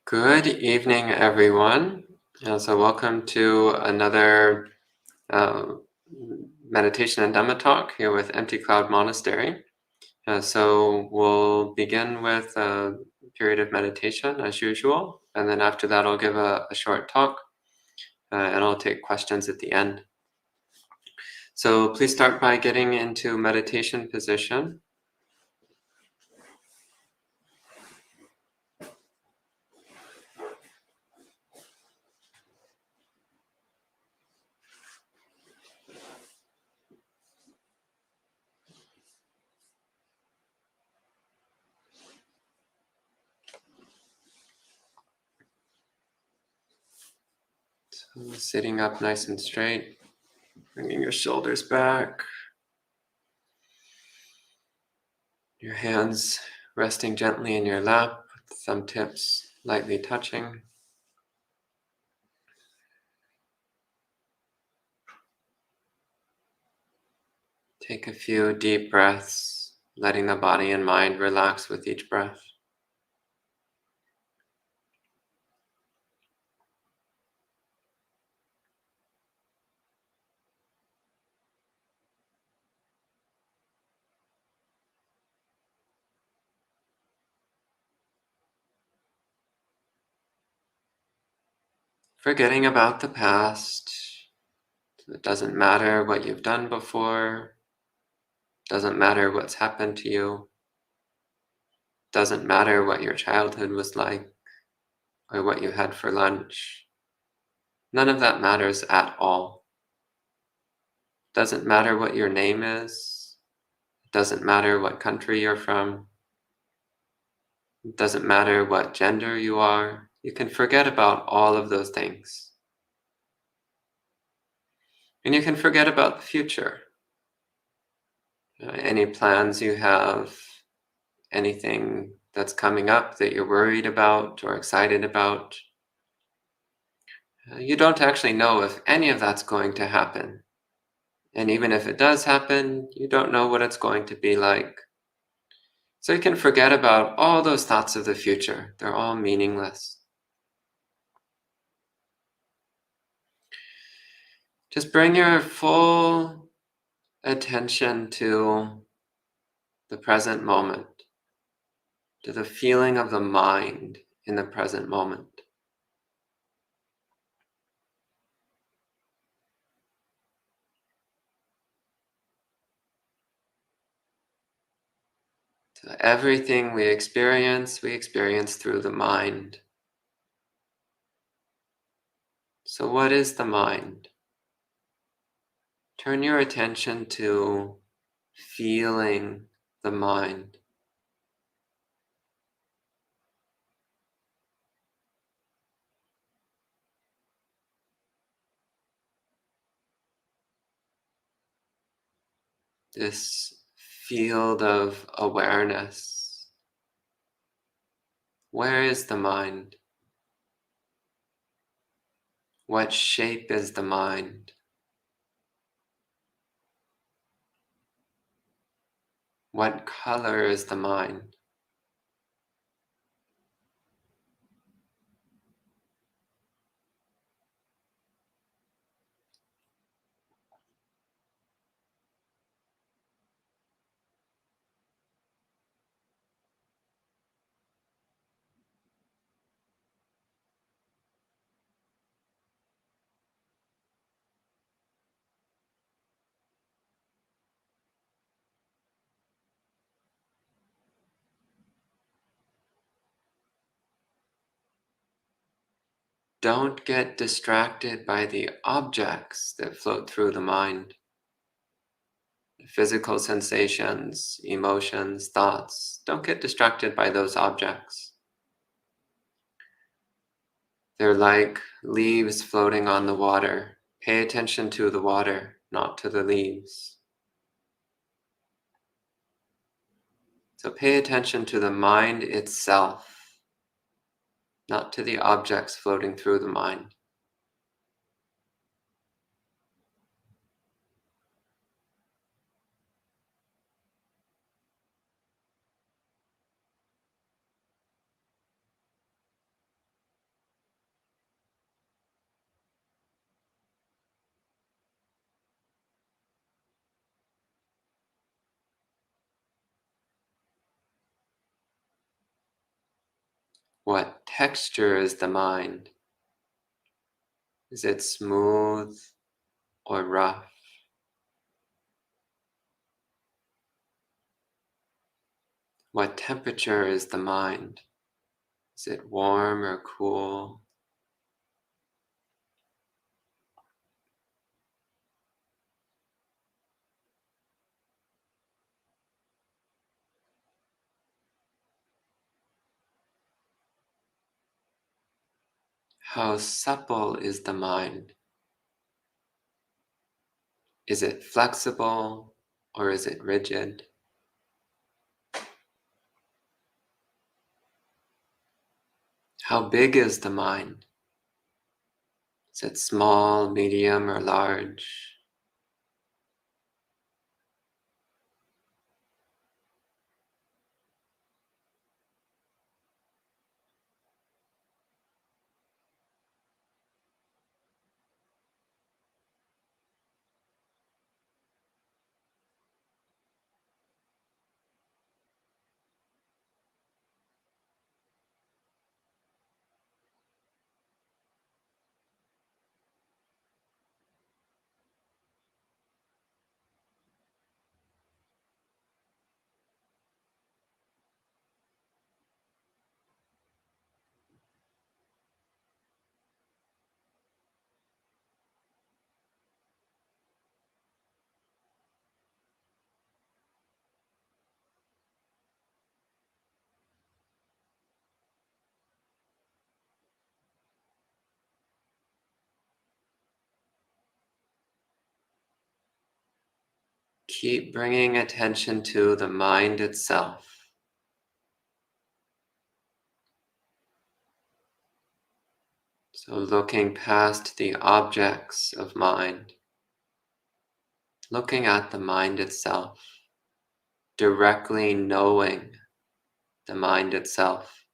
Good evening, everyone. So welcome to another uh, meditation and Dhamma talk here with Empty Cloud Monastery. So we'll begin with a period of meditation as usual, and then after that I'll give a short talk, and I'll take questions at the end. So please start by getting into meditation position. So sitting up nice and straight, bringing your shoulders back. Your hands resting gently in your lap, with thumb tips lightly touching. Take a few deep breaths, letting the body and mind relax with each breath. Forgetting about the past. It doesn't matter what you've done before. Doesn't matter what's happened to you. Doesn't matter what your childhood was like or what you had for lunch. None of that matters at all. Doesn't matter what your name is. It doesn't matter what country you're from. It doesn't matter what gender you are. You can forget about all of those things. And you can forget about the future. Any plans you have, anything that's coming up that you're worried about or excited about. You don't actually know if any of that's going to happen. And even if it does happen, you don't know what it's going to be like. So you can forget about all those thoughts of the future. They're all meaningless. Just bring your full attention to the present moment, to the feeling of the mind in the present moment. So everything we experience through the mind. So what is the mind? Turn your attention to feeling the mind. This field of awareness. Where is the mind? What shape is the mind? What color is the mind? Don't get distracted by the objects that float through the mind. Physical sensations, emotions, thoughts. Don't get distracted by those objects. They're like leaves floating on the water. Pay attention to the water, not to the leaves. So pay attention to the mind itself, not to the objects floating through the mind. What texture is the mind? Is it smooth or rough? What temperature is the mind? Is it warm or cool? How supple is the mind? Is it flexible or is it rigid? How big is the mind? Is it small, medium, or large? Keep bringing attention to the mind itself. So looking past the objects of mind, looking at the mind itself, directly knowing the mind itself.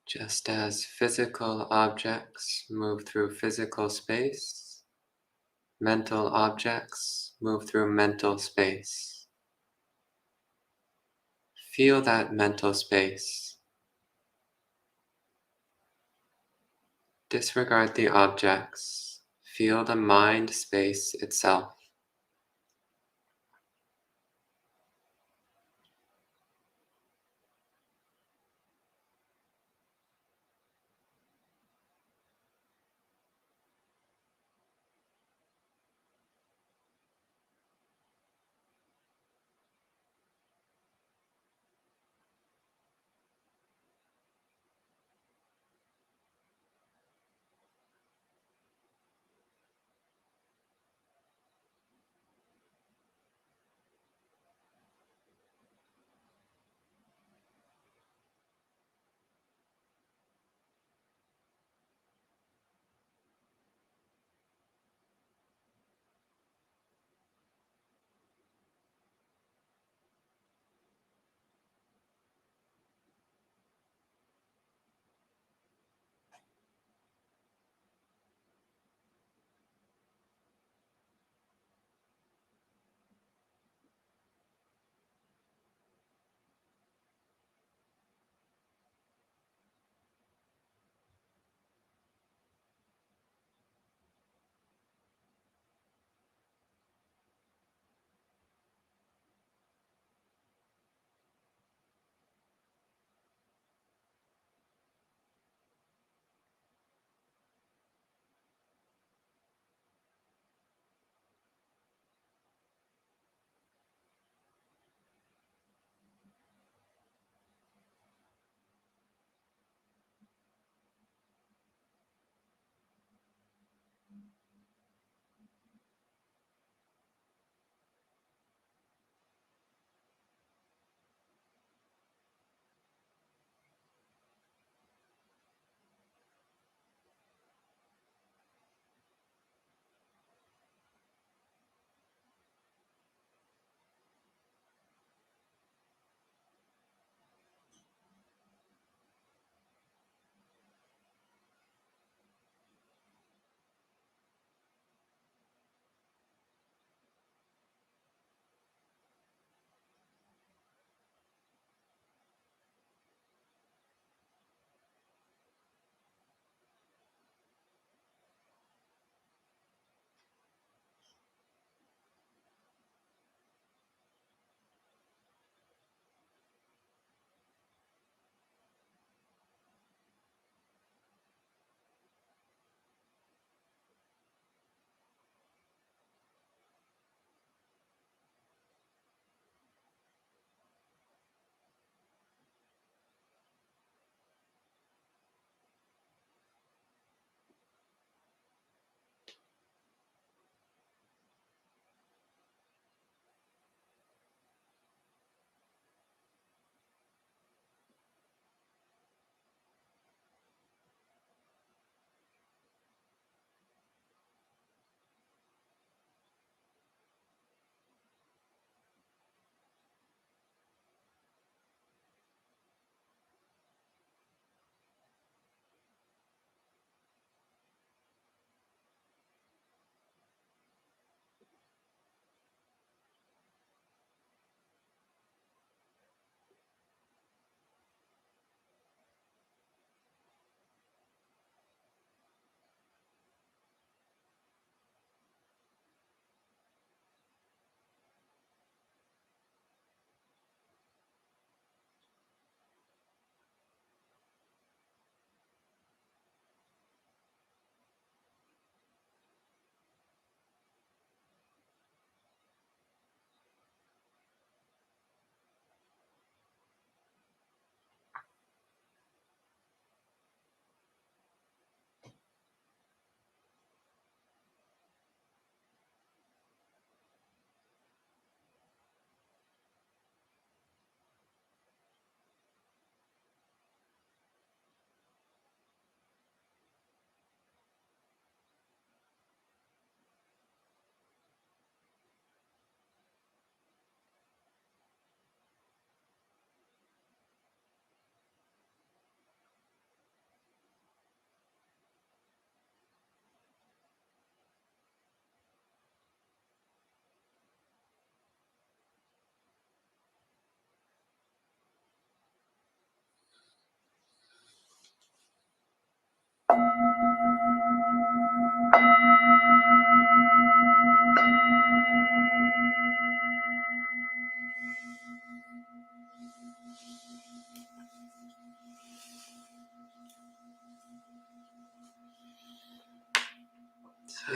Just as physical objects move through physical space, mental objects move through mental space. Feel that mental space. Disregard the objects. Feel the mind space itself.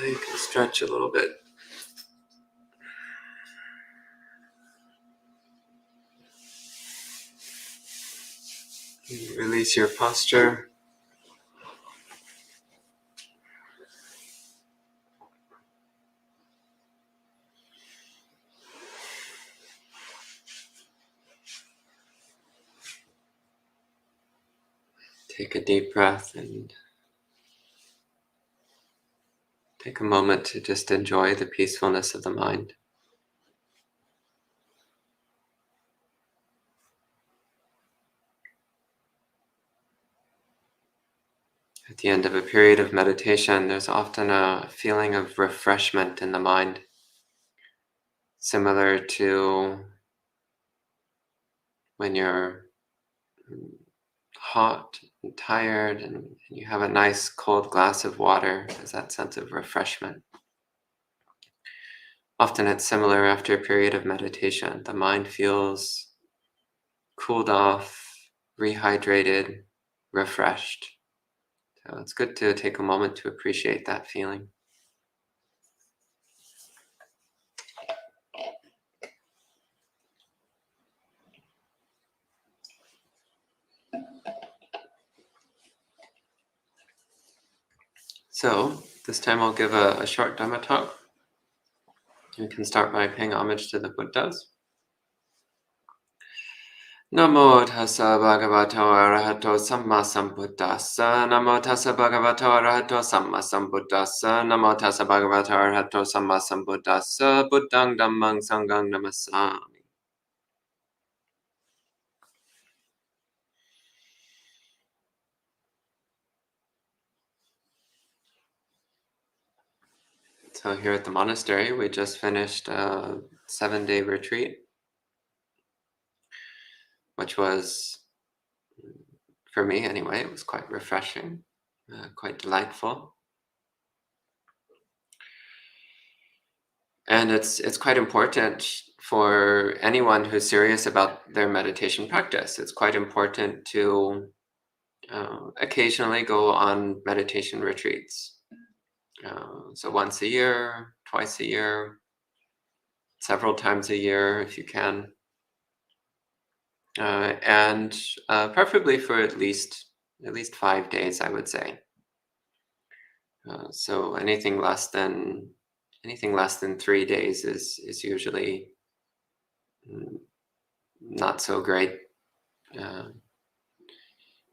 You can stretch a little bit. Release your posture. Take a deep breath and take a moment to just enjoy the peacefulness of the mind. At the end of a period of meditation, there's often a feeling of refreshment in the mind, similar to when you're hot and tired and you have a nice cold glass of water. There's that sense of refreshment. Often it's similar after a period of meditation. The mind feels cooled off, rehydrated, refreshed. So it's good to take a moment to appreciate that feeling. So this time I'll give a short Dhamma talk. You can start by paying homage to the Buddhas. Namo tassa bhagavato arahato samma sambuddhassa. Namo tassa bhagavato arahato samma sambuddhassa. Namo tassa bhagavato arahato samma sambuddhassa. Buddhang dhammang sanghang namassami. So here at the monastery, we just finished a 7-day retreat, which was, for me anyway, it was quite refreshing, quite delightful. And it's quite important for anyone who's serious about their meditation practice. It's quite important to occasionally go on meditation retreats. So once a year, twice a year, several times a year if you can. And preferably for at least 5 days, I would say. So anything less than 3 days is usually not so great.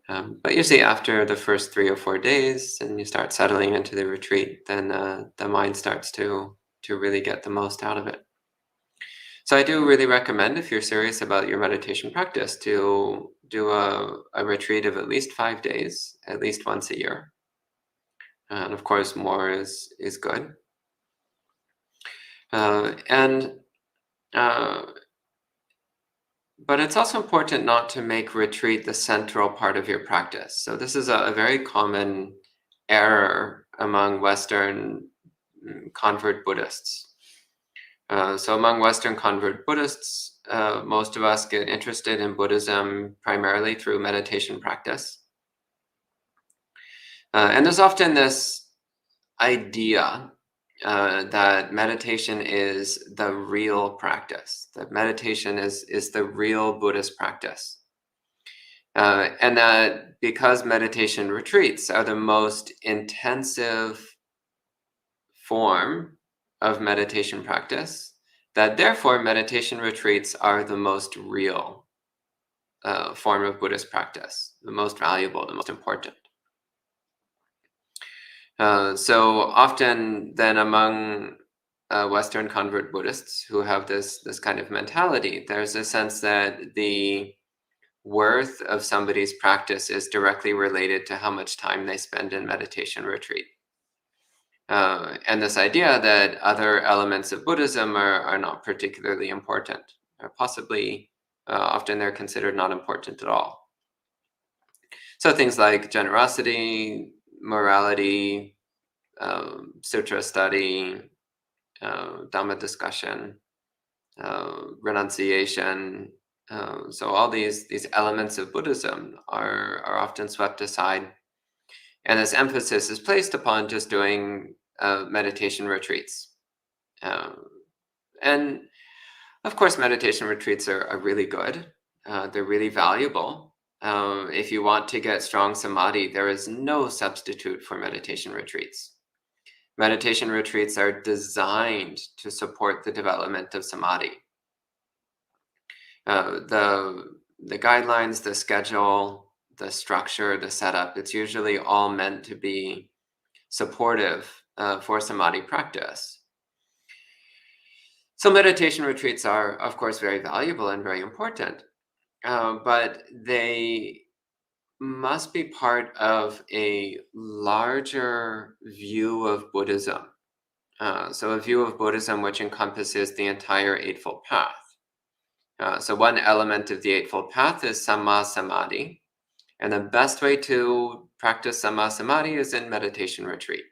But usually after the first 3 or 4 days, and you start settling into the retreat, then the mind starts to really get the most out of it. So I do really recommend, if you're serious about your meditation practice, to do a retreat of at least 5 days, at least once a year. And of course, more is good. But it's also important not to make retreat the central part of your practice. So this is a very common error among Western convert Buddhists. So among Western convert Buddhists, most of us get interested in Buddhism primarily through meditation practice. And there's often this idea that meditation is the real practice, that meditation is the real Buddhist practice. And that because meditation retreats are the most intensive form of meditation practice, that therefore meditation retreats are the most real form of Buddhist practice, the most valuable, the most important. So often then among Western convert Buddhists who have this kind of mentality, there's a sense that the worth of somebody's practice is directly related to how much time they spend in meditation retreat. And this idea that other elements of Buddhism are not particularly important, or possibly often they're considered not important at all. So things like generosity, morality, sutra study, Dhamma discussion, renunciation. So all these elements of Buddhism are often swept aside. And this emphasis is placed upon just doing meditation retreats. And of course, meditation retreats are really good. They're really valuable. If you want to get strong samadhi, there is no substitute for meditation retreats. Meditation retreats are designed to support the development of samadhi. The guidelines, the schedule, the structure, the setup, it's usually all meant to be supportive for samadhi practice. So meditation retreats are, of course, very valuable and very important, but they must be part of a larger view of Buddhism. So a view of Buddhism which encompasses the entire Eightfold Path. So one element of the Eightfold Path is Samma Samadhi. And the best way to practice Samma Samadhi is in meditation retreat.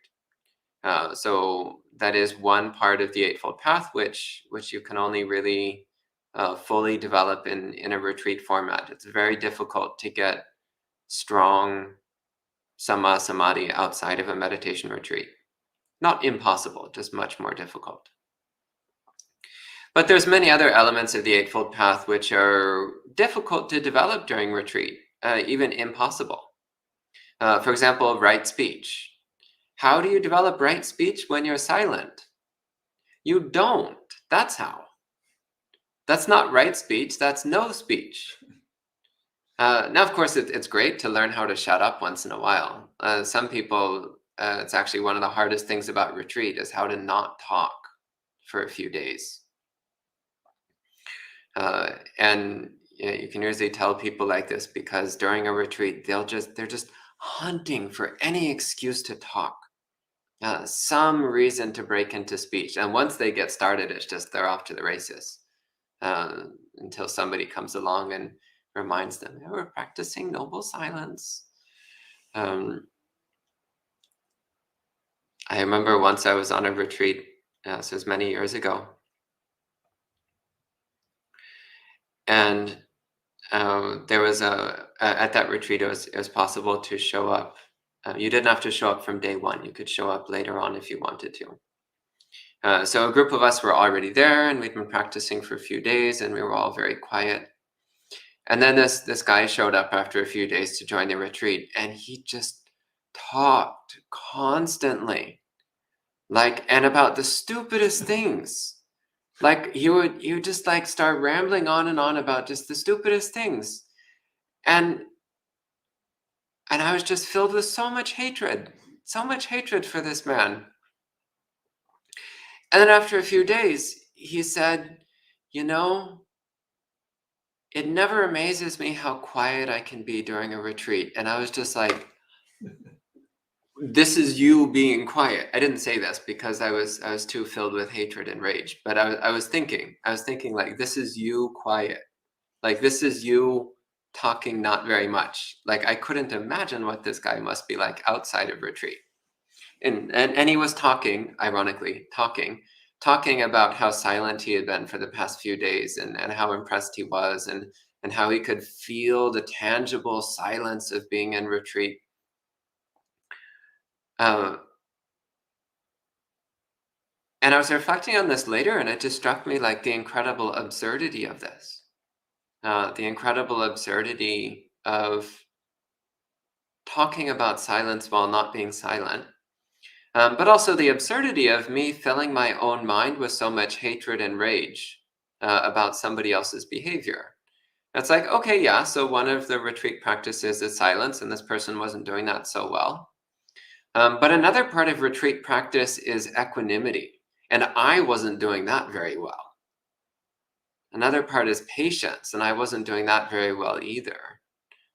So that is one part of the Eightfold Path, which you can only really fully develop in a retreat format. It's very difficult to get strong Samma Samadhi outside of a meditation retreat. Not impossible, just much more difficult. But there's many other elements of the Eightfold Path which are difficult to develop during retreat, even impossible. For example, right speech. How do you develop right speech when you're silent? You don't. That's how. That's not right speech, that's no speech. Now, of course, it's great to learn how to shut up once in a while. Some people, it's actually one of the hardest things about retreat is how to not talk for a few days. And you can usually tell people like this because during a retreat, they're just hunting for any excuse to talk, some reason to break into speech. And once they get started, it's just they're off to the races until somebody comes along and reminds them, "Yeah, we're practicing noble silence." I remember once I was on a retreat, this was many years ago, and there was at that retreat, it was possible to show up. You didn't have to show up from day one. You could show up later on if you wanted to. So a group of us were already there, and we'd been practicing for a few days, and we were all very quiet. And then this guy showed up after a few days to join the retreat, and he just talked constantly, and about the stupidest things. He would just start rambling on and on about just the stupidest things. And I was just filled with so much hatred for this man. And then after a few days, he said, it never amazes me how quiet I can be during a retreat. And I was just like, this is you being quiet. I didn't say this because I was too filled with hatred and rage, but I was thinking this is you quiet. This is you talking not very much. I couldn't imagine what this guy must be like outside of retreat. And he was talking, ironically, talking about how silent he had been for the past few days and how impressed he was and how he could feel the tangible silence of being in retreat. And I was reflecting on this later, and it just struck me the incredible absurdity of this. The incredible absurdity of talking about silence while not being silent. But also the absurdity of me filling my own mind with so much hatred and rage about somebody else's behavior. It's okay, yeah, so one of the retreat practices is silence, and this person wasn't doing that so well. But another part of retreat practice is equanimity, and I wasn't doing that very well. Another part is patience, and I wasn't doing that very well either.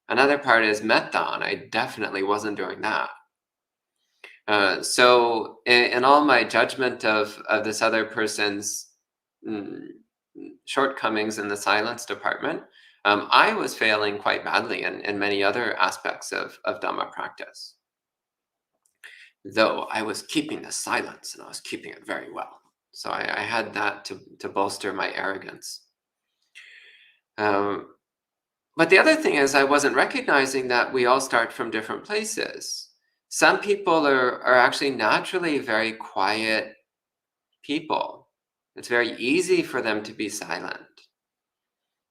Another part is metta, and I definitely wasn't doing that. So in all my judgment of this other person's shortcomings in the silence department, I was failing quite badly in many other aspects of Dhamma practice. Though I was keeping the silence, and I was keeping it very well. So I had that to bolster my arrogance. But the other thing is I wasn't recognizing that we all start from different places. Some people are actually naturally very quiet people. It's very easy for them to be silent.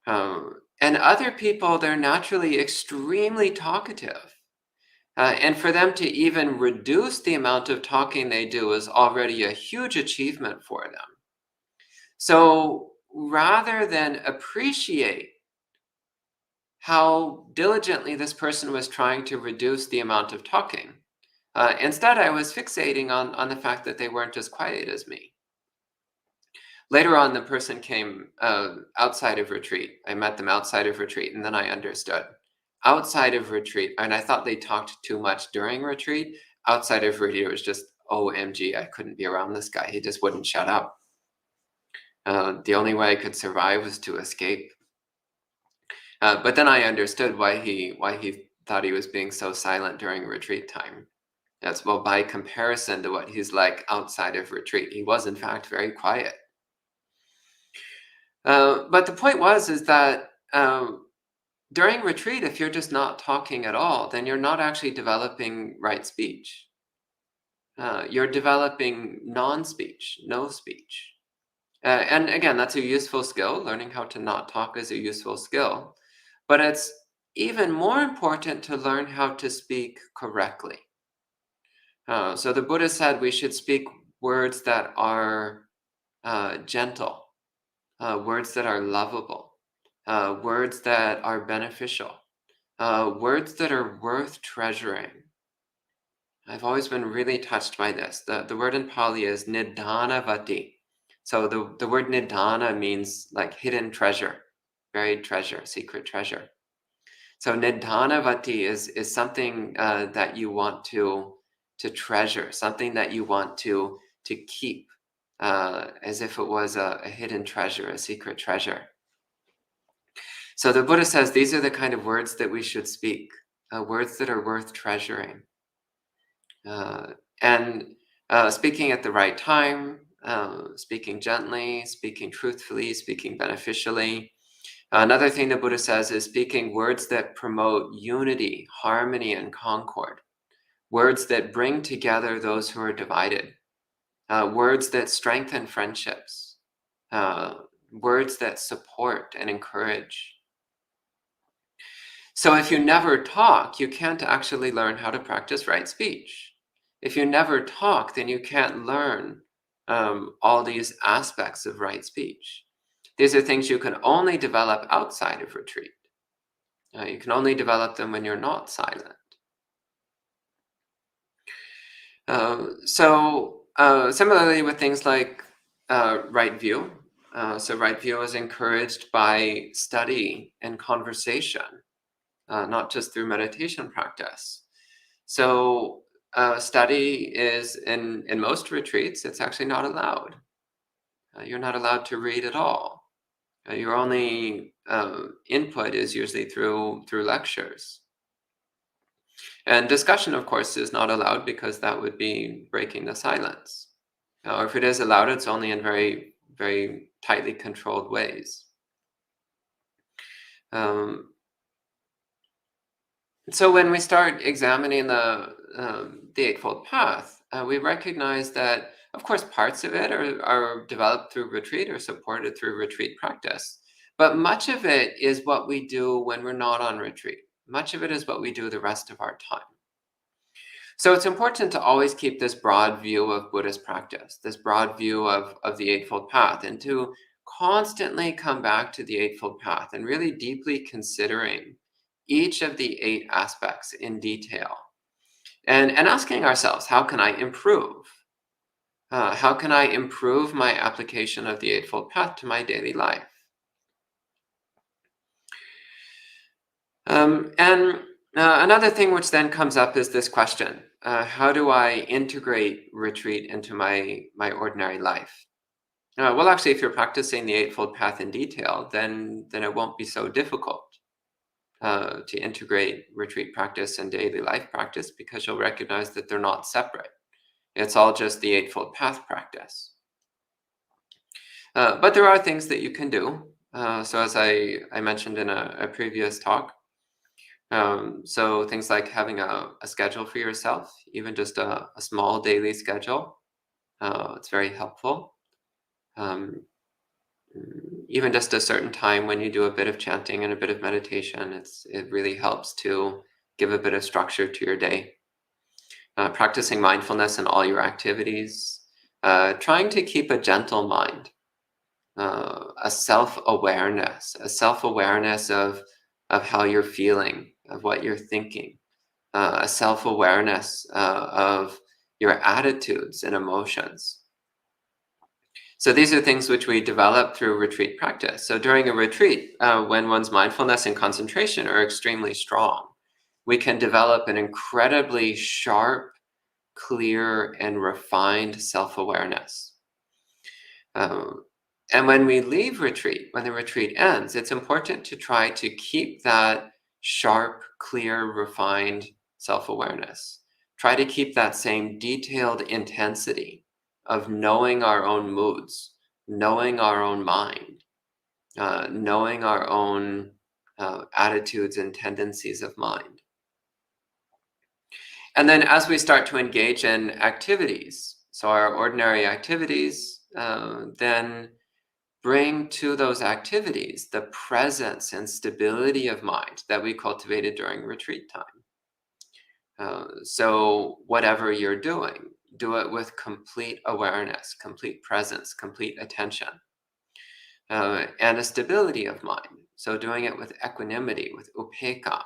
And other people, they're naturally extremely talkative. And for them to even reduce the amount of talking they do is already a huge achievement for them. So rather than appreciate how diligently this person was trying to reduce the amount of talking, instead I was fixating on the fact that they weren't as quiet as me. Later on, the person came outside of retreat. I met them outside of retreat, and then I understood. Outside of retreat, and I thought they talked too much during retreat. Outside of retreat, it was just, OMG, I couldn't be around this guy. He just wouldn't shut up. The only way I could survive was to escape. But then I understood why he thought he was being so silent during retreat time. That's, well, by comparison to what he's like outside of retreat, he was in fact very quiet. But the point is that during retreat, if you're just not talking at all, then you're not actually developing right speech. You're developing non-speech, no speech. And again, that's a useful skill. Learning how to not talk is a useful skill. But it's even more important to learn how to speak correctly. So the Buddha said we should speak words that are gentle, words that are lovable, words that are beneficial, words that are worth treasuring. I've always been really touched by this. The word in Pali is nidhanavati. So the word nidhana means like hidden treasure, buried treasure, secret treasure. So nidhanavati is something that you want to treasure, something that you want to keep, as if it was a hidden treasure, a secret treasure. So the Buddha says these are the kind of words that we should speak, words that are worth treasuring. And speaking at the right time, speaking gently, speaking truthfully, speaking beneficially. Another thing the Buddha says is speaking words that promote unity, harmony, and concord. Words that bring together those who are divided. Words that strengthen friendships. Words that support and encourage. So if you never talk, you can't actually learn how to practice right speech. If you never talk, then you can't learn all these aspects of right speech. These are things you can only develop outside of retreat. You can only develop them when you're not silent. Similarly with things like right view. So right view is encouraged by study and conversation, not just through meditation practice. So study is in most retreats, it's actually not allowed. You're not allowed to read at all. Your only input is usually through lectures. And discussion, of course, is not allowed because that would be breaking the silence. Or if it is allowed, it's only in very, very tightly controlled ways. So when we start examining the Eightfold Path, we recognize that, of course, parts of it are developed through retreat or supported through retreat practice. But much of it is what we do when we're not on retreat. Much of it is what we do the rest of our time. So it's important to always keep this broad view of Buddhist practice, this broad view of the Eightfold Path, and to constantly come back to the Eightfold Path and really deeply considering each of the 8 aspects in detail. And asking ourselves, how can I improve? How can I improve my application of the Eightfold Path to my daily life? Another thing which then comes up is this question: how do I integrate retreat into my ordinary life? Well, actually, if you're practicing the Eightfold Path in detail, then it won't be so difficult to integrate retreat practice and daily life practice, because you'll recognize that they're not separate. It's all just the Eightfold Path practice. But there are things that you can do. So as I mentioned in a previous talk, So things like having a schedule for yourself, even just a small daily schedule, it's very helpful. Um, Even just a certain time when you do a bit of chanting and a bit of meditation, it really helps to give a bit of structure to your day. Practicing mindfulness in all your activities, trying to keep a gentle mind, a self-awareness of how you're feeling, of what you're thinking, a self-awareness of your attitudes and emotions. So these are things which we develop through retreat practice. So during a retreat, when one's mindfulness and concentration are extremely strong, we can develop an incredibly sharp, clear, and refined self-awareness. And when we leave retreat, when the retreat ends, it's important to try to keep that sharp, clear, refined self-awareness. Try to keep that same detailed intensity of knowing our own moods, knowing our own mind, knowing our own attitudes and tendencies of mind. And then as we start to engage in activities, so our ordinary activities, then bring to those activities the presence and stability of mind that we cultivated during retreat time. So whatever you're doing, do it with complete awareness, complete presence, complete attention, and a stability of mind. So doing it with equanimity, with upekkha,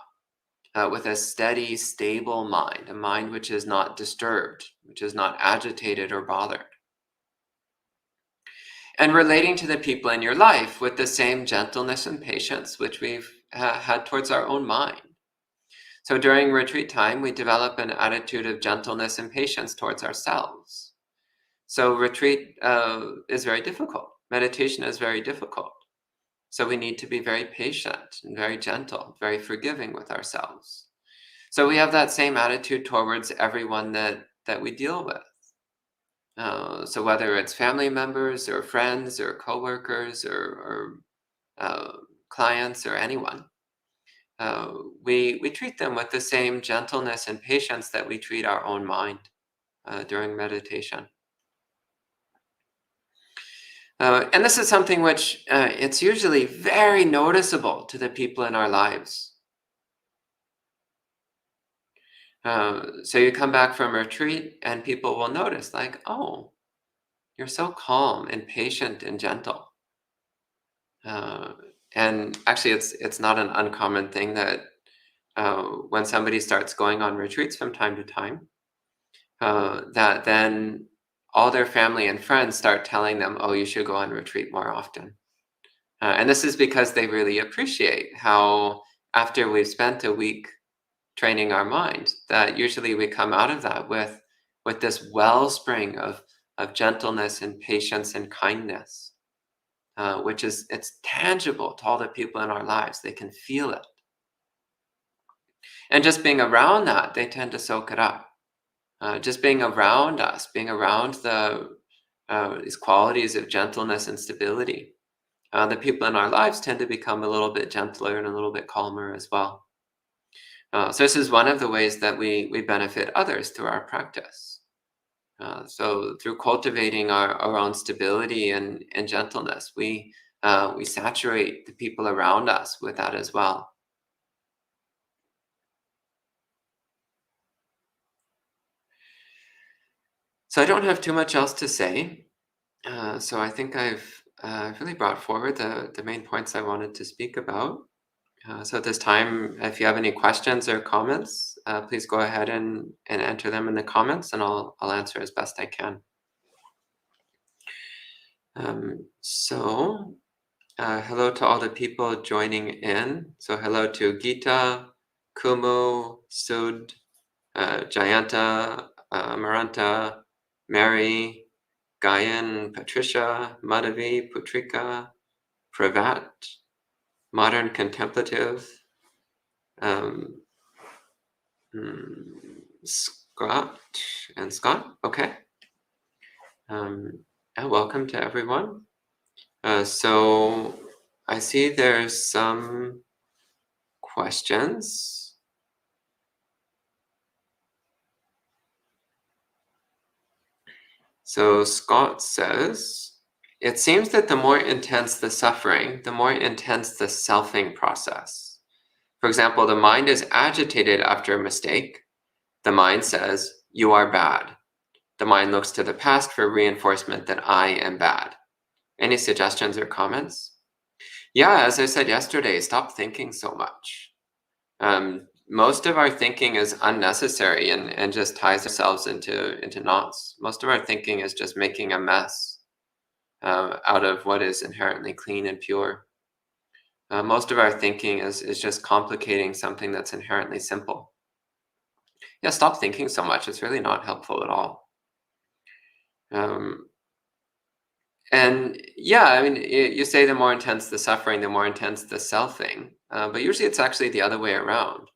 with a steady, stable mind, a mind which is not disturbed, which is not agitated or bothered. And relating to the people in your life with the same gentleness and patience which we've had towards our own mind. So during retreat time, we develop an attitude of gentleness and patience towards ourselves. So retreat is very difficult. Meditation is very difficult. So we need to be very patient and very gentle, very forgiving with ourselves. So we have that same attitude towards everyone that we deal with. So whether it's family members or friends or coworkers or clients or anyone, we treat them with the same gentleness and patience that we treat our own mind during meditation. And this is something which it's usually very noticeable to the people in our lives. So you come back from retreat and people will notice like, oh, you're so calm and patient and gentle. And actually, it's not an uncommon thing that when somebody starts going on retreats from time to time, that then all their family and friends start telling them, oh, you should go on retreat more often. And this is because they really appreciate how after we've spent a week training our mind, that usually we come out of that with this wellspring of gentleness and patience and kindness. Which is, it's tangible to all the people in our lives. They can feel it. And just being around that, they tend to soak it up. Just being around us, being around these qualities of gentleness and stability, the people in our lives tend to become a little bit gentler and a little bit calmer as well. So this is one of the ways that we benefit others through our practice. So through cultivating our own stability and gentleness, we saturate the people around us with that as well. So I don't have too much else to say. So I think I've really brought forward the main points I wanted to speak about. So at this time, if you have any questions or comments, please go ahead and enter them in the comments, and I'll answer as best I can. Hello to all the people joining in. So hello to Gita, Kumu, Sud, Jayanta, Maranta, Mary, Gayan, Patricia, Madhavi, Putrika, Pravat, Modern Contemplative, Scott, okay. And welcome to everyone. So I see there's some questions. So Scott says, it seems that the more intense the suffering, the more intense the selfing process. For example, the mind is agitated after a mistake. The mind says, you are bad. The mind looks to the past for reinforcement that I am bad. Any suggestions or comments? Yeah, as I said yesterday, stop thinking so much. Most of our thinking is unnecessary and just ties ourselves into knots. Most of our thinking is just making a mess out of what is inherently clean and pure. Most of our thinking is just complicating something that's inherently simple. Yeah, stop thinking so much. It's really not helpful at all. And yeah, I mean, you say the more intense the suffering, the more intense the selfing. But usually it's actually the other way around.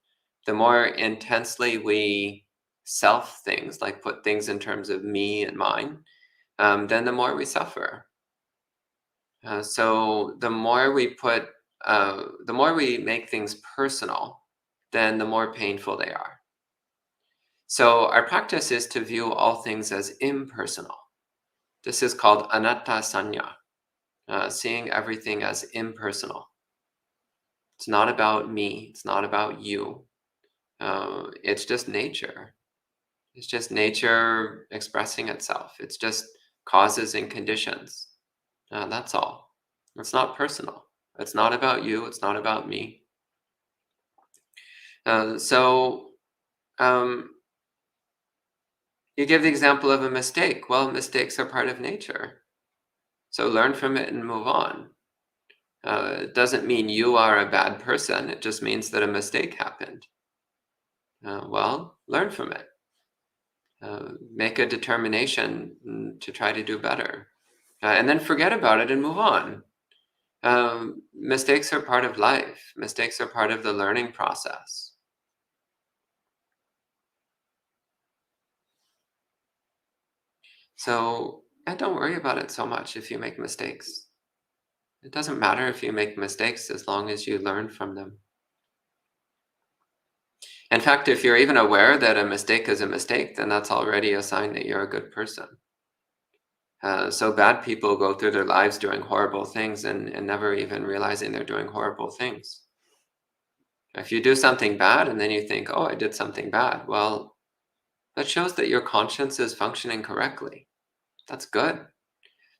The more intensely we self things, like put things in terms of me and mine, then the more we suffer. So the more we make things personal, then the more painful they are. So our practice is to view all things as impersonal. This is called Anatasanya, seeing everything as impersonal. It's not about me. It's not about you. It's just nature. It's just nature expressing itself. It's just causes and conditions. That's all. It's not personal. It's not about you. It's not about me. So you give the example of a mistake. Well, mistakes are part of nature. So learn from it and move on. It doesn't mean you are a bad person. It just means that a mistake happened. Well, learn from it. Make a determination to try to do better. And then forget about it and move on. Mistakes are part of life. Mistakes are part of the learning process. So don't worry about it so much if you make mistakes. It doesn't matter if you make mistakes as long as you learn from them. In fact, if you're even aware that a mistake is a mistake, then that's already a sign that you're a good person. So bad people go through their lives doing horrible things and never even realizing they're doing horrible things. If you do something bad and then you think, oh, I did something bad, well, that shows that your conscience is functioning correctly. That's good.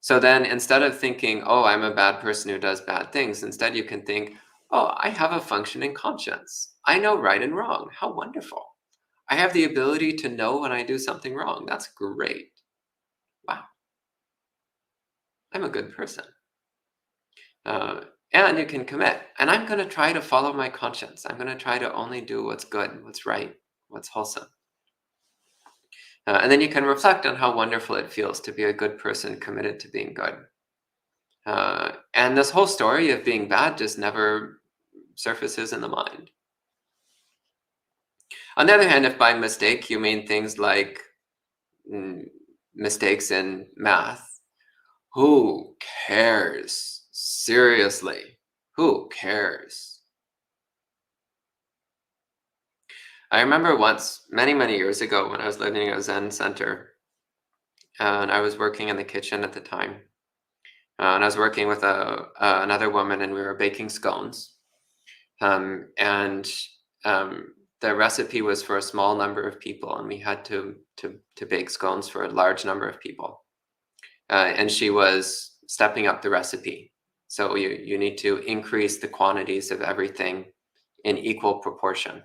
So then instead of thinking, oh, I'm a bad person who does bad things, instead you can think, oh, I have a functioning conscience. I know right and wrong. How wonderful. I have the ability to know when I do something wrong. That's great. Wow. I'm a good person. And you can commit. And I'm going to try to follow my conscience. I'm going to try to only do what's good, what's right, what's wholesome. And then you can reflect on how wonderful it feels to be a good person committed to being good. And this whole story of being bad just never surfaces in the mind. On the other hand, if by mistake you mean things like mistakes in math, who cares? Seriously, who cares? I remember once, many, many years ago, when I was living at a Zen center, and I was working in the kitchen at the time. And I was working with another woman, and we were baking scones. And the recipe was for a small number of people, and we had to bake scones for a large number of people. And she was stepping up the recipe. So you need to increase the quantities of everything in equal proportion.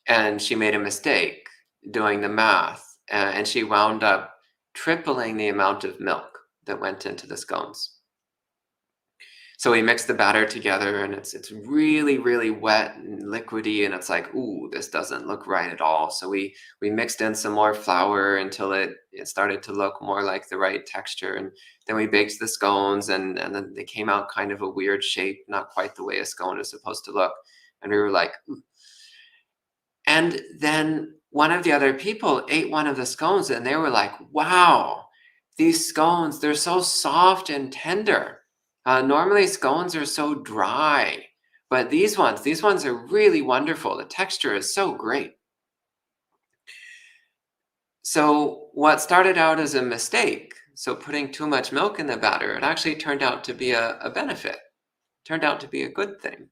And she made a mistake doing the math, and she wound up tripling the amount of milk that went into the scones. So we mixed the batter together, and it's really, really wet and liquidy, and it's like, ooh, this doesn't look right at all. So we mixed in some more flour until it started to look more like the right texture. And then we baked the scones, and then they came out kind of a weird shape, not quite the way a scone is supposed to look. And we were like, ooh. And then one of the other people ate one of the scones, and they were like, wow, these scones, they're so soft and tender. Normally scones are so dry, but these ones are really wonderful. The texture is so great. So what started out as a mistake, so putting too much milk in the batter, it actually turned out to be a benefit, turned out to be a good thing.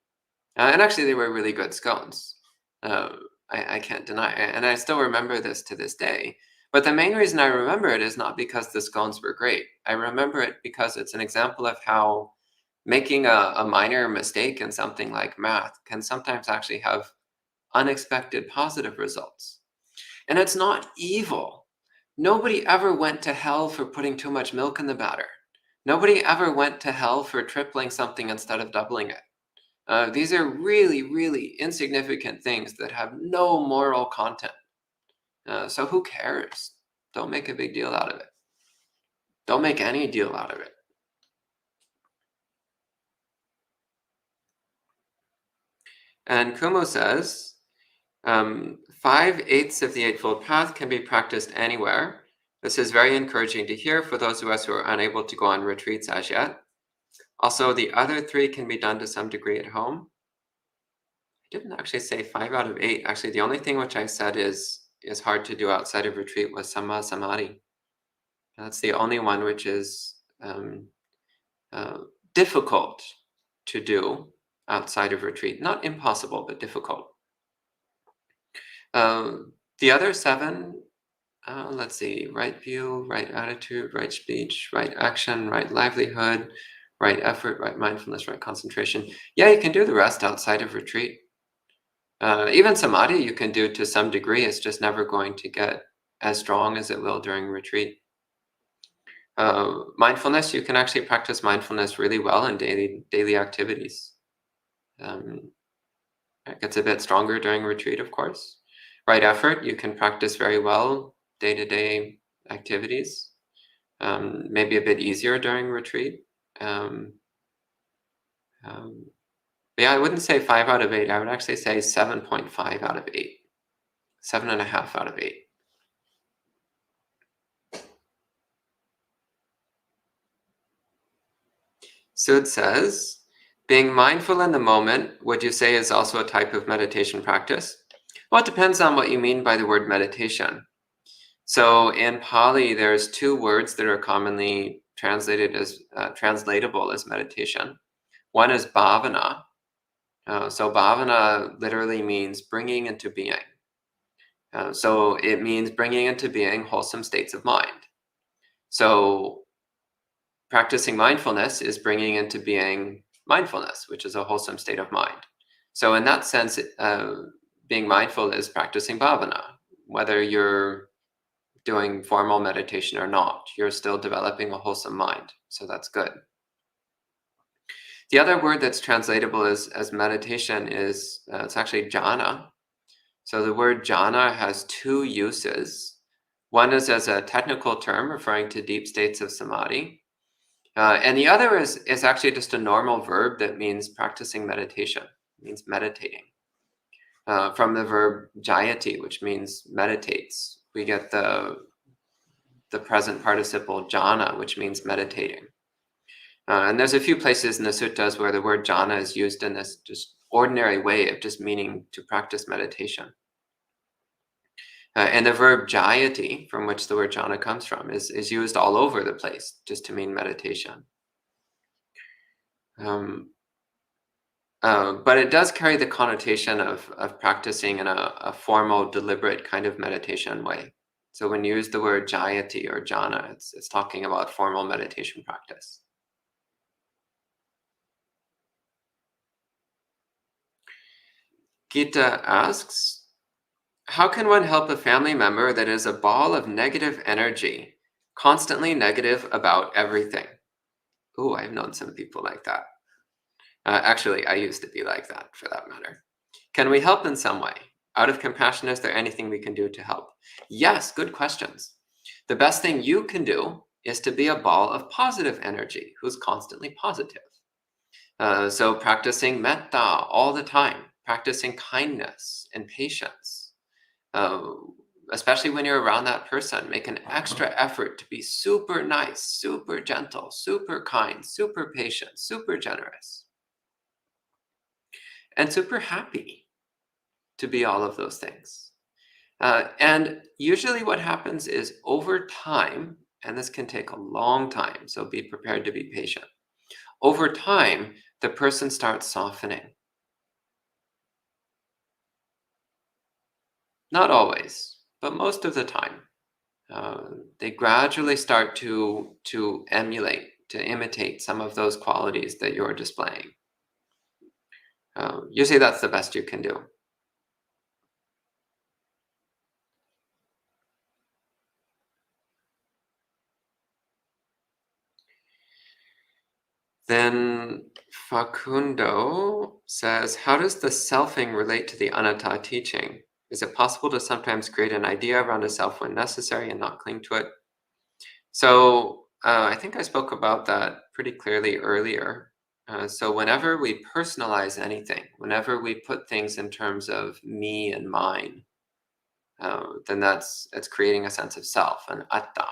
And actually, they were really good scones. Uh, I can't deny it. And I still remember this to this day. But the main reason I remember it is not because the scones were great. I remember it because it's an example of how making a minor mistake in something like math can sometimes actually have unexpected positive results. And it's not evil. Nobody ever went to hell for putting too much milk in the batter. Nobody ever went to hell for tripling something instead of doubling it. These are really, really insignificant things that have no moral content. So who cares? Don't make a big deal out of it. Don't make any deal out of it. And Kumo says, 5/8 of the Eightfold Path can be practiced anywhere. This is very encouraging to hear for those of us who are unable to go on retreats as yet. Also, the other 3 can be done to some degree at home. I didn't actually say 5 out of 8. Actually, the only thing which I said is hard to do outside of retreat was Samma Samadhi. That's the only one which is difficult to do outside of retreat. Not impossible, but difficult. The other 7, let's see, right view, right attitude, right speech, right action, right livelihood, right effort, right mindfulness, right concentration. Yeah, you can do the rest outside of retreat. Even samadhi you can do to some degree. It's just never going to get as strong as it will during retreat. Mindfulness, you can actually practice mindfulness really well in daily activities. It gets a bit stronger during retreat, of course. Right effort, you can practice very well day-to-day activities. Maybe a bit easier during retreat. Yeah, I wouldn't say 5 out of 8. I would actually say 7.5 out of 8. 7.5 out of 8. Sud says, being mindful in the moment, would you say is also a type of meditation practice? Well, it depends on what you mean by the word meditation. So in Pali, there's 2 words that are commonly translated as translatable as meditation. One is bhavana. So bhavana literally means bringing into being. So it means bringing into being wholesome states of mind. So practicing mindfulness is bringing into being mindfulness, which is a wholesome state of mind. So in that sense, being mindful is practicing bhavana. Whether you're doing formal meditation or not, you're still developing a wholesome mind. So that's good. The other word that's translatable as meditation is, it's actually jhana. So the word jhana has 2 uses. One is as a technical term referring to deep states of samadhi. And the other is actually just a normal verb that means practicing meditation, it means meditating. From the verb jayati, which means meditates, we get the present participle jhana, which means meditating. And there's a few places in the suttas where the word jhana is used in this just ordinary way of just meaning to practice meditation. And the verb jayati, from which the word jhana comes from, is used all over the place just to mean meditation. But it does carry the connotation of practicing in a formal, deliberate kind of meditation way. So when you use the word jayati or jhana, it's talking about formal meditation practice. Gita asks, how can one help a family member that is a ball of negative energy, constantly negative about everything? Ooh, I've known some people like that. Actually, I used to be like that, for that matter. Can we help in some way? Out of compassion, is there anything we can do to help? Yes, good questions. The best thing you can do is to be a ball of positive energy who's constantly positive. So practicing metta all the time, practicing kindness and patience, especially when you're around that person, make an extra effort to be super nice, super gentle, super kind, super patient, super generous, and super happy to be all of those things. And usually what happens is over time, and this can take a long time, so be prepared to be patient. Over time, the person starts softening. Not always, but most of the time. They gradually start to emulate, to imitate some of those qualities that you're displaying. Usually that's the best you can do. Then Facundo says, how does the selfing relate to the anatta teaching? Is it possible to sometimes create an idea around a self when necessary and not cling to it? So I think I spoke about that pretty clearly earlier. So whenever we personalize anything, whenever we put things in terms of me and mine, then it's creating a sense of self, an atta.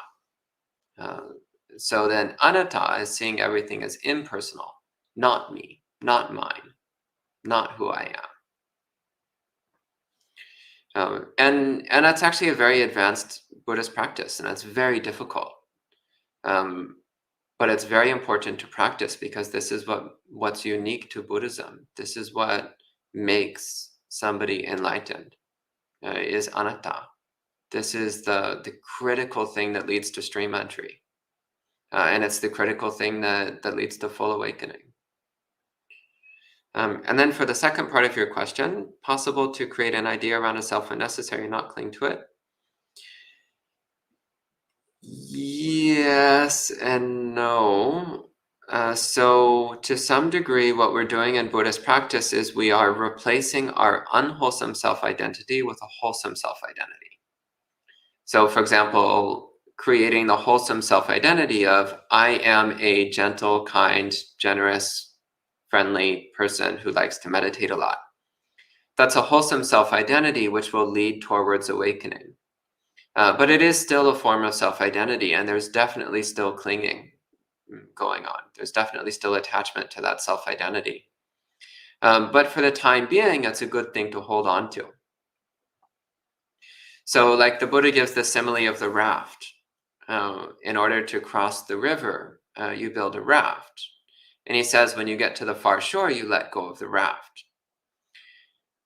Uh, so then anatta is seeing everything as impersonal, not me, not mine, not who I am. And that's actually a very advanced Buddhist practice, and it's very difficult. Um, but it's very important to practice because this is what's unique to Buddhism. This is what makes somebody enlightened, is anatta. This is the critical thing that leads to stream entry. And it's the critical thing that leads to full awakening. And then for the second part of your question, possible to create an idea around a self when necessary, not cling to it. Yes and no. So to some degree, what we're doing in Buddhist practice is we are replacing our unwholesome self-identity with a wholesome self-identity. So for example, creating the wholesome self-identity of, I am a gentle, kind, generous, friendly person who likes to meditate a lot. That's a wholesome self-identity which will lead towards awakening. But it is still a form of self-identity, and there's definitely still clinging going on. There's definitely still attachment to that self-identity. But for the time being, it's a good thing to hold on to. So like the Buddha gives the simile of the raft. In order to cross the river, you build a raft. And he says when you get to the far shore, you let go of the raft.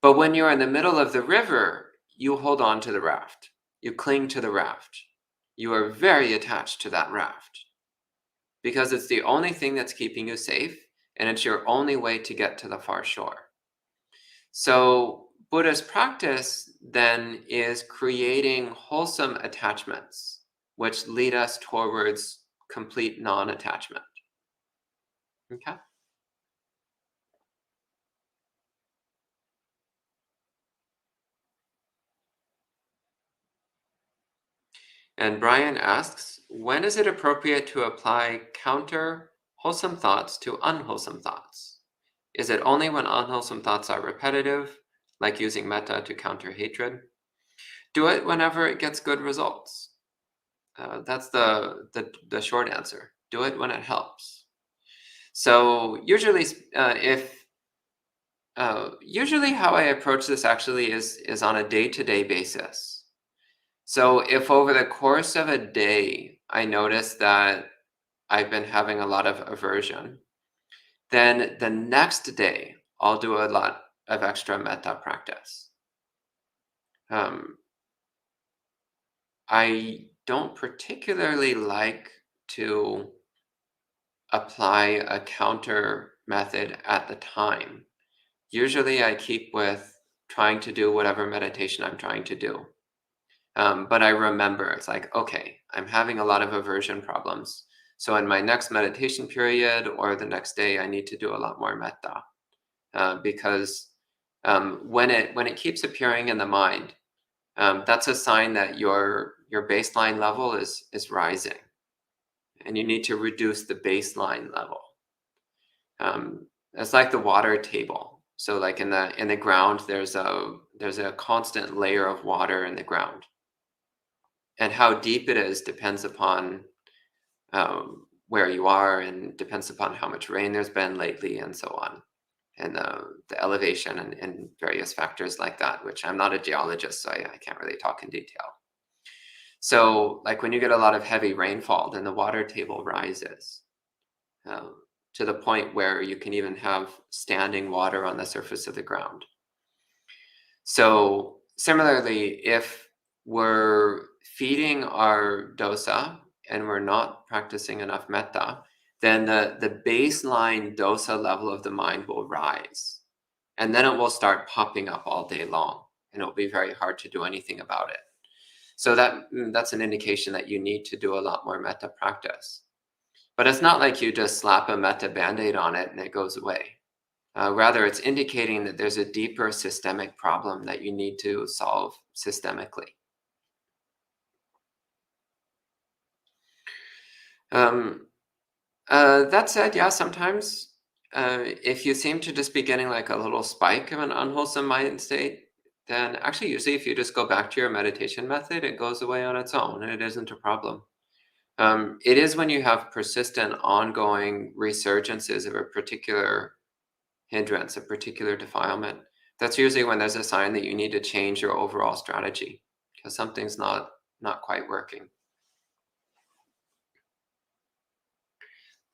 But when you're in the middle of the river, you hold on to the raft. You cling to the raft. You are very attached to that raft because it's the only thing that's keeping you safe, and it's your only way to get to the far shore. So Buddhist practice then is creating wholesome attachments, which lead us towards complete non-attachment. Okay? And Brian asks, when is it appropriate to apply counter wholesome thoughts to unwholesome thoughts? Is it only when unwholesome thoughts are repetitive, like using metta to counter hatred? Do it whenever it gets good results. That's the short answer. Do it when it helps. So usually, usually how I approach this actually is on a day-to-day basis. So if over the course of a day I notice that I've been having a lot of aversion, then the next day I'll do a lot of extra metta practice. I don't particularly like to apply a counter method at the time. Usually I keep with trying to do whatever meditation I'm trying to do. But I remember it's like, okay, I'm having a lot of aversion problems. So in my next meditation period or the next day, I need to do a lot more metta. Because when it keeps appearing in the mind, that's a sign that your baseline level is rising, and you need to reduce the baseline level. It's like the water table. So like in the ground, there's a constant layer of water in the ground, and how deep it is depends upon where you are, and depends upon how much rain there's been lately, and so on. and the elevation and various factors like that, which I'm not a geologist, so I can't really talk in detail. So, like when you get a lot of heavy rainfall, then the water table rises uh, to the point where you can even have standing water on the surface of the ground. So, similarly, if we're feeding our dosa and we're not practicing enough metta, then the baseline dosa level of the mind will rise. And then it will start popping up all day long, and it'll be very hard to do anything about it. So that's an indication that you need to do a lot more metta practice. But it's not like you just slap a metta band-aid on it and it goes away. Rather, it's indicating that there's a deeper systemic problem that you need to solve systemically. That said, yeah, sometimes if you seem to just be getting like a little spike of an unwholesome mind state, then actually usually if you just go back to your meditation method, it goes away on its own and it isn't a problem. It is when you have persistent ongoing resurgences of a particular hindrance, a particular defilement. That's usually when there's a sign that you need to change your overall strategy because something's not quite working.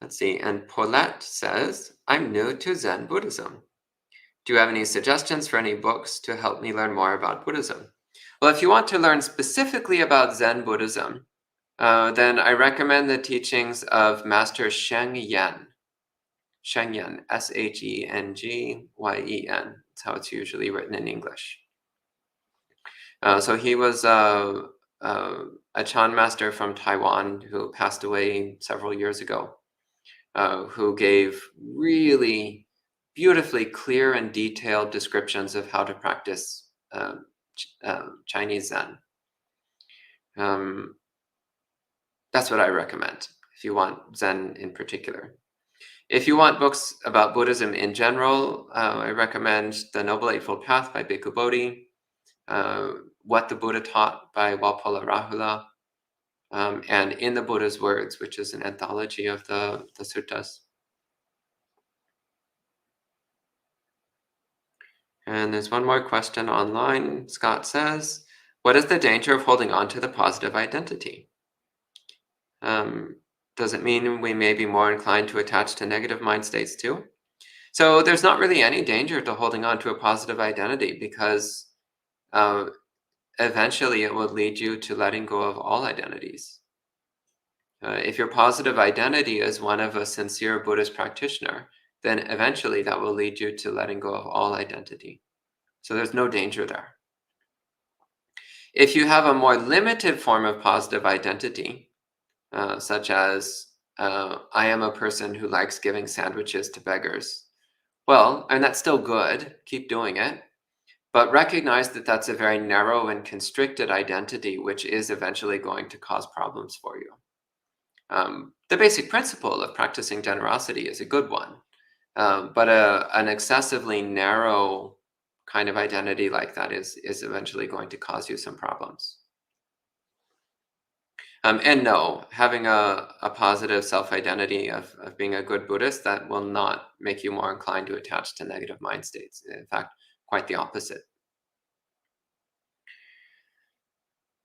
Let's see, and Paulette says, I'm new to Zen Buddhism. Do you have any suggestions for any books to help me learn more about Buddhism? Well, if you want to learn specifically about Zen Buddhism, then I recommend the teachings of Master Sheng Yen. Sheng Yen, Shengyen. That's how it's usually written in English. So he was a Chan master from Taiwan who passed away several years ago, who gave really beautifully clear and detailed descriptions of how to practice Chinese Zen. That's what I recommend if you want Zen in particular. If you want books about Buddhism in general, I recommend The Noble Eightfold Path by Bhikkhu Bodhi, What the Buddha Taught by Walpola Rahula, and In the Buddha's Words, which is an anthology of the suttas. And there's one more question online. Scott says, what is the danger of holding on to the positive identity? Does it mean we may be more inclined to attach to negative mind states too? So there's not really any danger to holding on to a positive identity because eventually it will lead you to letting go of all identities. If your positive identity is one of a sincere Buddhist practitioner, then eventually that will lead you to letting go of all identity. So there's no danger there. If you have a more limited form of positive identity, such as I am a person who likes giving sandwiches to beggars, well, and that's still good, keep doing it, but recognize that that's a very narrow and constricted identity, which is eventually going to cause problems for you. The basic principle of practicing generosity is a good one, but an excessively narrow kind of identity like that is eventually going to cause you some problems. And no, having a positive self-identity of being a good Buddhist, that will not make you more inclined to attach to negative mind states. In fact, quite the opposite.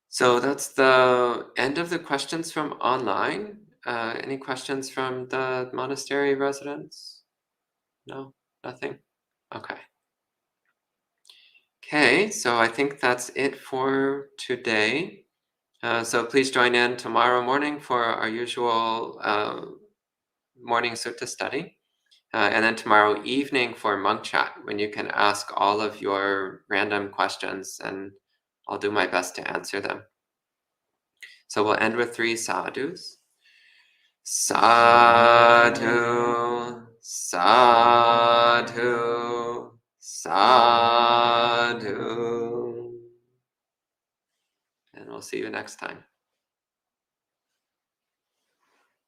So that's the end of the questions from online. Any questions from the monastery residents? No, nothing? Okay. Okay, so I think that's it for today. So please join in tomorrow morning for our usual morning sutta study. And then tomorrow evening for monk chat, when you can ask all of your random questions and I'll do my best to answer them. So we'll end with 3 sadhus. Sadhu, sadhu, sadhu. And we'll see you next time.